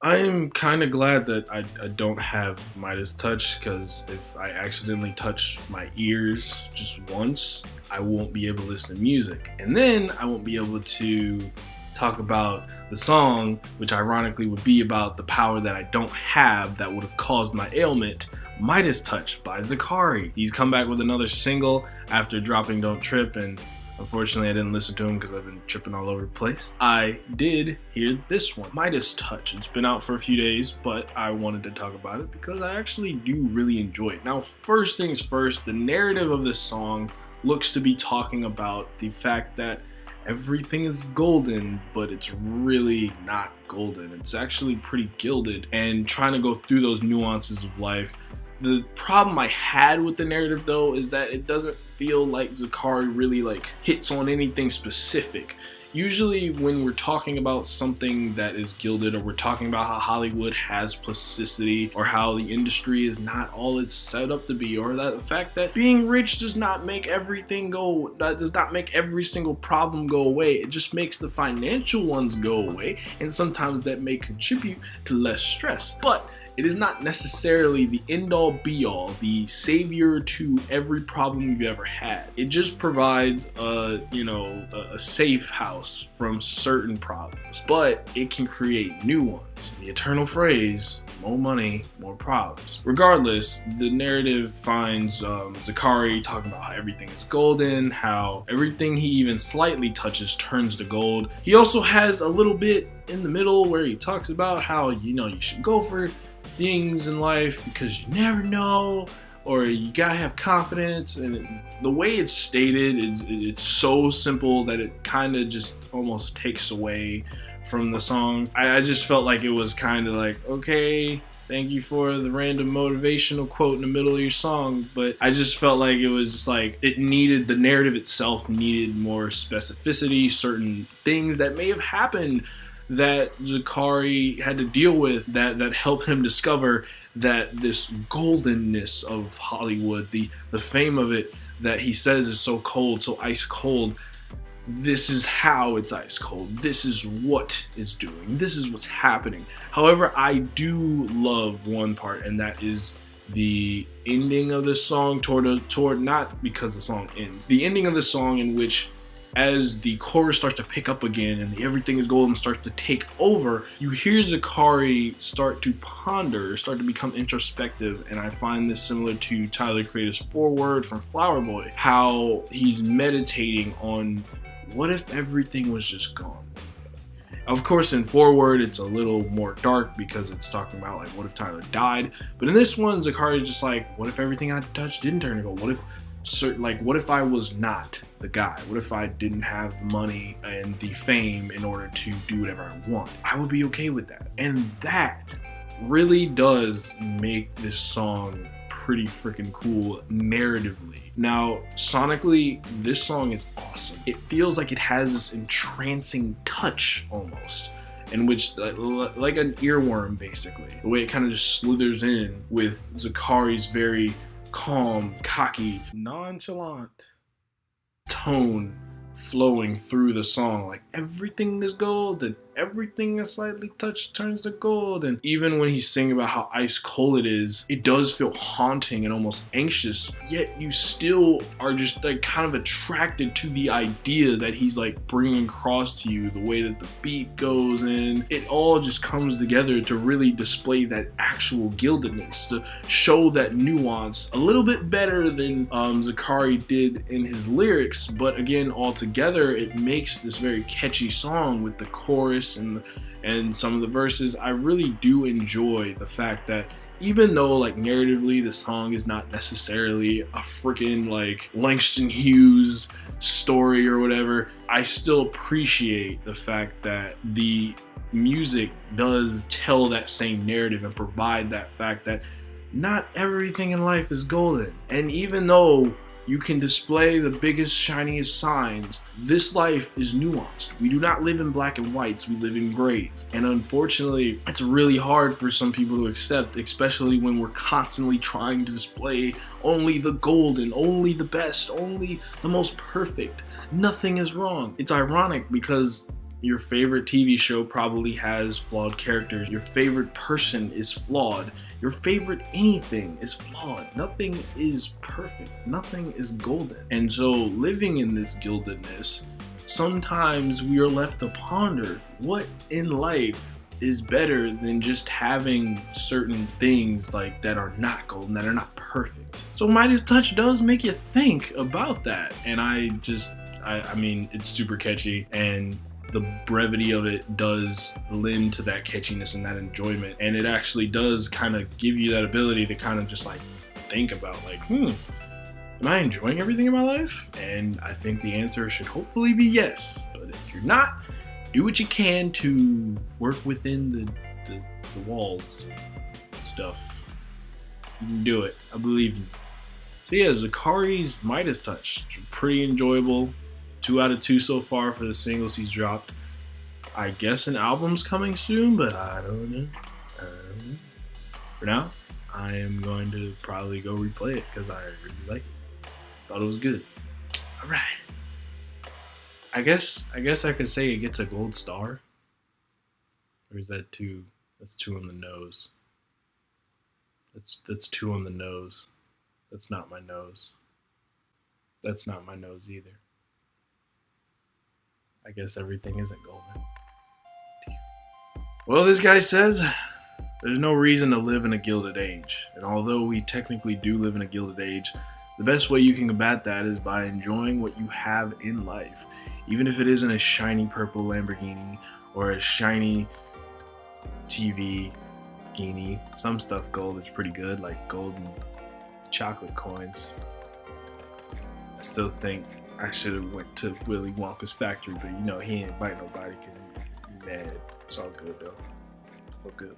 I'm kind of glad that I don't have Midas touch, because if I accidentally touch my ears just once, I won't be able to listen to music. And then I won't be able to talk about the song, which ironically would be about the power that I don't have that would have caused my ailment, Midas Touch by Zacari. He's come back with another single after dropping Don't Trip, and unfortunately, I didn't listen to him because I've been tripping all over the place. I did hear this one, Midas Touch. It's been out for a few days, but I wanted to talk about it because I actually do really enjoy it. Now, first things first, the narrative of this song looks to be talking about the fact that everything is golden, but it's really not golden. It's actually pretty gilded, and trying to go through those nuances of life. The problem I had with the narrative, though, is that it doesn't feel like Zacari really hits on anything specific. Usually when we're talking about something that is gilded, or we're talking about how Hollywood has plasticity, or how the industry is not all it's set up to be, or that the fact that being rich does not make everything go, that does not make every single problem go away. It just makes the financial ones go away, and sometimes that may contribute to less stress. But it is not necessarily the end-all be-all, the savior to every problem you've ever had. It just provides a safe house from certain problems, but it can create new ones. The eternal phrase, more money, more problems. Regardless, the narrative finds Zacari talking about how everything is golden, how everything he even slightly touches turns to gold. He also has a little bit in the middle where he talks about how, you should go for things in life because you never know, or you gotta have confidence. And the way it's stated, it's so simple that it kind of just almost takes away from the song. I just felt like it was kind of like, okay, thank you for the random motivational quote in the middle of your song, but I just felt like it was just like the narrative itself needed more specificity, certain things that may have happened that Zacari had to deal with that helped him discover that this goldenness of Hollywood, the fame of it that he says is so cold, so ice cold. This is how it's ice cold. This is what it's doing. This is what's happening. However, I do love one part, and that is the ending of the song toward not because the song ends. The ending of the song, in which as the chorus starts to pick up again and the everything is golden starts to take over, you hear Zacari start to ponder, start to become introspective. And I find this similar to Tyler Creator's Forward from Flower Boy, how he's meditating on what if everything was just gone. Of course, in Forward, it's a little more dark because it's talking about what if Tyler died. But in this one, Zacari is just like, what if everything I touched didn't turn to gold? What if I was not the guy? What if I didn't have the money and the fame in order to do whatever I want? I would be okay with that. And that really does make this song pretty freaking cool narratively. Now, sonically, this song is awesome. It feels like it has this entrancing touch almost, in which like an earworm, basically. The way it kind of just slithers in with Zacari's very calm, cocky, nonchalant tone flowing through the song. Like everything is gold, and everything is slightly touched turns to gold. And even when he's singing about how ice cold it is, it does feel haunting and almost anxious, yet you still are just kind of attracted to the idea that he's bringing across to you. The way that the beat goes in, it all just comes together to really display that actual gildedness, to show that nuance a little bit better than Zacari did in his lyrics. But again, altogether, it makes this very catchy song with the chorus and some of the verses. I really do enjoy the fact that even though narratively the song is not necessarily a freaking Langston Hughes story or whatever, I still appreciate the fact that the music does tell that same narrative and provide that fact that not everything in life is golden. And even though you can display the biggest, shiniest signs, this life is nuanced. We do not live in black and whites, we live in grays. And unfortunately, it's really hard for some people to accept, especially when we're constantly trying to display only the golden, only the best, only the most perfect. Nothing is wrong. It's ironic because Your favorite TV show probably has flawed characters. Your favorite person is flawed. Your favorite anything is flawed. Nothing is perfect. Nothing is golden. And so living in this gildedness, sometimes we are left to ponder what in life is better than just having certain things like that are not golden, that are not perfect. So Midas Touch does make you think about that. And I mean, it's super catchy, and the brevity of it does lend to that catchiness and that enjoyment. And it actually does kind of give you that ability to kind of just like think about like, am I enjoying everything in my life? And I think the answer should hopefully be yes. But if you're not, do what you can to work within the walls stuff. You can do it. I believe you. So yeah, Zacari's Midas Touch. Pretty enjoyable. 2 out of 2 so far for the singles he's dropped. I guess an album's coming soon, but I don't know. For now, I am going to probably go replay it because I really like it. Thought it was good. All right. I guess I could say it gets a gold star. Or is that 2? That's 2 on the nose. That's 2 on the nose. That's not my nose. That's not my nose either. I guess everything isn't golden. Well, this guy says there's no reason to live in a gilded age. And although we technically do live in a gilded age, the best way you can combat that is by enjoying what you have in life. Even if it isn't a shiny purple Lamborghini or a shiny TV guinea. Some stuff gold is pretty good, like golden chocolate coins. I still think I should have went to Willy Wonka's factory, but you know, he ain't bite nobody because he's mad. It's all good though. All good.